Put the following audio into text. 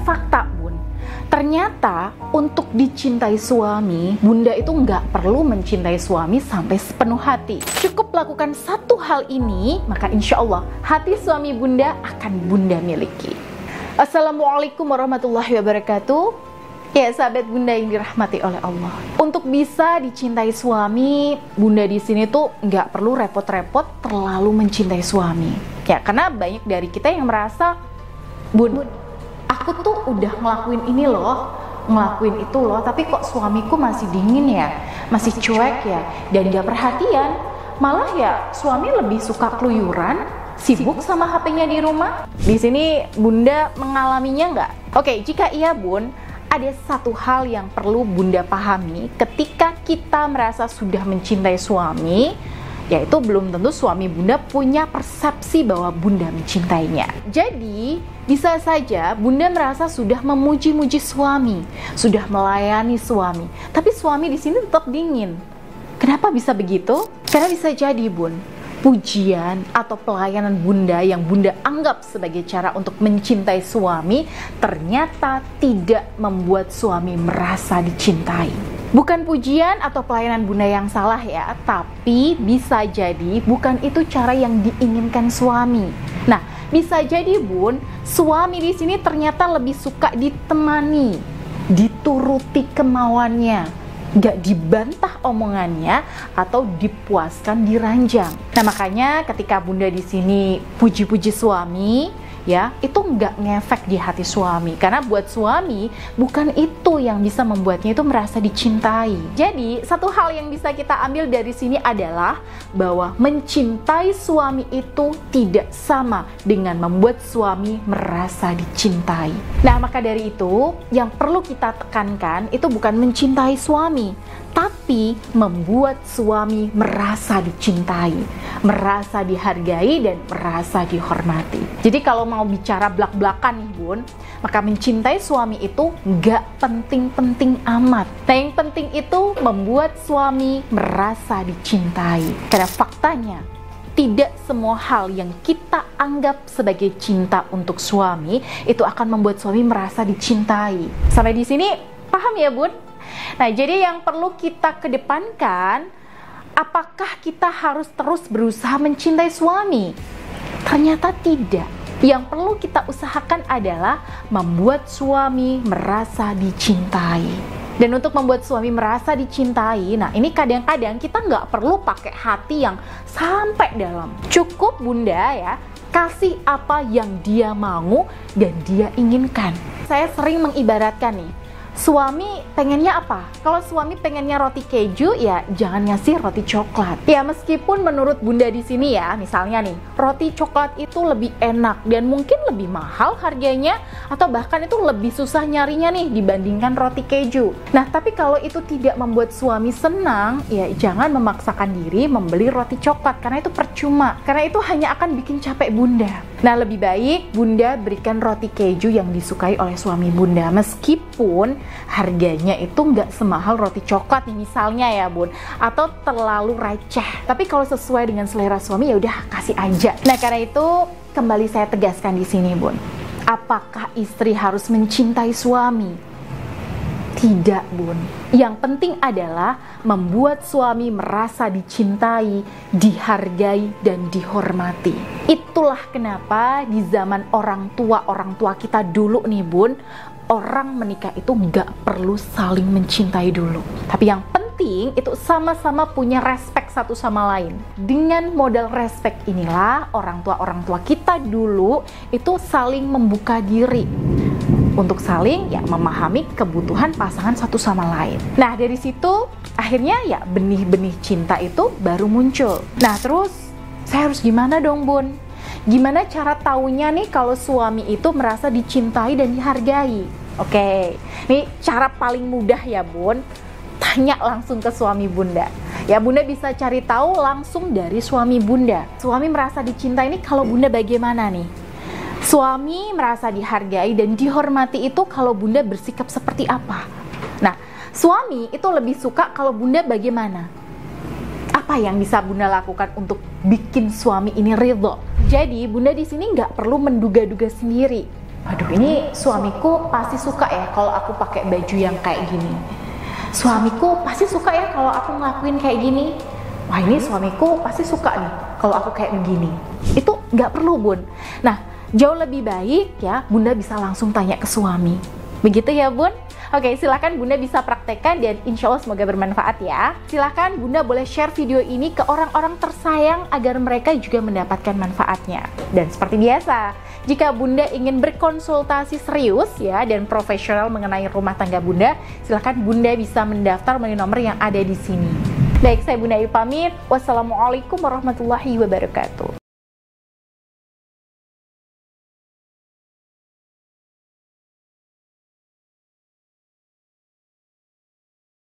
fakta, Bun. Ternyata untuk dicintai suami, Bunda itu nggak perlu mencintai suami sampai sepenuh hati. Cukup lakukan satu hal ini, maka insya Allah hati suami Bunda akan Bunda miliki. Assalamualaikum warahmatullahi wabarakatuh. Ya, sahabat Bunda yang dirahmati oleh Allah. Untuk bisa dicintai suami, Bunda di sini tuh nggak perlu repot-repot terlalu mencintai suami. Ya, karena banyak dari kita yang merasa, Bun, aku tuh udah ngelakuin ini loh, ngelakuin itu loh, tapi kok suamiku masih dingin ya, masih cuek ya, dan gak perhatian. Malah ya suami lebih suka keluyuran, sibuk sama HP-nya di rumah. Di sini Bunda mengalaminya nggak? Oke, jika iya, Bun, ada satu hal yang perlu Bunda pahami ketika kita merasa sudah mencintai suami, yaitu belum tentu suami Bunda punya persepsi bahwa Bunda mencintainya. Jadi, bisa saja Bunda merasa sudah memuji-muji suami, sudah melayani suami, tapi suami di sini tetap dingin. Kenapa bisa begitu? Karena bisa jadi, Bun, pujian atau pelayanan Bunda yang Bunda anggap sebagai cara untuk mencintai suami ternyata tidak membuat suami merasa dicintai. Bukan pujian atau pelayanan Bunda yang salah ya, tapi bisa jadi bukan itu cara yang diinginkan suami. Nah, bisa jadi, Bun, suami di sini ternyata lebih suka ditemani, dituruti kemauannya, gak dibantah omongannya atau dipuaskan di ranjang. Nah, makanya ketika Bunda di sini puji-puji suami, ya, itu nggak ngefek di hati suami, karena buat suami bukan itu yang bisa membuatnya itu merasa dicintai. Jadi satu hal yang bisa kita ambil dari sini adalah bahwa mencintai suami itu tidak sama dengan membuat suami merasa dicintai. Nah, maka dari itu yang perlu kita tekankan itu bukan mencintai suami, tapi membuat suami merasa dicintai, merasa dihargai, dan merasa dihormati. Jadi kalau mau bicara belak-belakan nih, Bun, maka mencintai suami itu nggak penting-penting amat. Nah, yang penting itu membuat suami merasa dicintai. Karena faktanya, tidak semua hal yang kita anggap sebagai cinta untuk suami itu akan membuat suami merasa dicintai. Sampai di sini paham ya, Bun? Nah, jadi yang perlu kita kedepankan, apakah kita harus terus berusaha mencintai suami? Ternyata tidak. Yang perlu kita usahakan adalah membuat suami merasa dicintai. Dan untuk membuat suami merasa dicintai, nah ini kadang-kadang kita nggak perlu pakai hati yang sampai dalam. Cukup Bunda ya, kasih apa yang dia mau dan dia inginkan. Saya sering mengibaratkan nih, suami pengennya apa? Kalau suami pengennya roti keju, ya jangan ngasih roti coklat. Ya, meskipun menurut Bunda di sini ya, misalnya nih, roti coklat itu lebih enak dan mungkin lebih mahal harganya, atau bahkan itu lebih susah nyarinya nih dibandingkan roti keju. Nah, tapi kalau itu tidak membuat suami senang, ya jangan memaksakan diri membeli roti coklat, karena itu percuma. Karena itu hanya akan bikin capek Bunda. Nah, lebih baik Bunda berikan roti keju yang disukai oleh suami Bunda, meskipun harganya itu nggak semahal roti coklat nih misalnya ya, Bun, atau terlalu receh. Tapi kalau sesuai dengan selera suami, ya udah kasih aja. Nah, karena itu kembali saya tegaskan di sini, Bun, apakah istri harus mencintai suami? Tidak, Bun. Yang penting adalah membuat suami merasa dicintai, dihargai, dan dihormati. Itulah kenapa di zaman orang tua kita dulu nih, Bun, orang menikah itu nggak perlu saling mencintai dulu. Tapi yang penting itu sama-sama punya respek satu sama lain. Dengan modal respek inilah orang tua kita dulu itu saling membuka diri untuk saling ya memahami kebutuhan pasangan satu sama lain. Nah, dari situ akhirnya ya benih-benih cinta itu baru muncul. Nah, terus saya harus gimana dong, Bun? Gimana cara taunya nih kalau suami itu merasa dicintai dan dihargai? Oke, ini cara paling mudah ya, Bun. Tanya langsung ke suami Bunda. Ya, Bunda bisa cari tahu langsung dari suami Bunda. Suami merasa dicintai ini kalau Bunda bagaimana nih? Suami merasa dihargai dan dihormati itu kalau Bunda bersikap seperti apa? Nah, suami itu lebih suka kalau Bunda bagaimana? Apa yang bisa Bunda lakukan untuk bikin suami ini ridho? Jadi Bunda di sini nggak perlu menduga-duga sendiri. Aduh, ini suamiku pasti suka ya kalau aku pakai baju yang kayak gini. Suamiku pasti suka ya kalau aku ngelakuin kayak gini. Wah, ini suamiku pasti suka nih kalau aku kayak begini. Itu nggak perlu, Bun. Nah, jauh lebih baik ya Bunda bisa langsung tanya ke suami. Begitu ya, Bun? Oke, silakan Bunda bisa praktekkan dan insya Allah semoga bermanfaat ya. Silakan Bunda boleh share video ini ke orang-orang tersayang agar mereka juga mendapatkan manfaatnya. Dan seperti biasa, jika Bunda ingin berkonsultasi serius ya dan profesional mengenai rumah tangga Bunda, silakan Bunda bisa mendaftar melalui nomor yang ada di sini. Baik, saya Bunda Ayu pamit. Wassalamualaikum warahmatullahi wabarakatuh.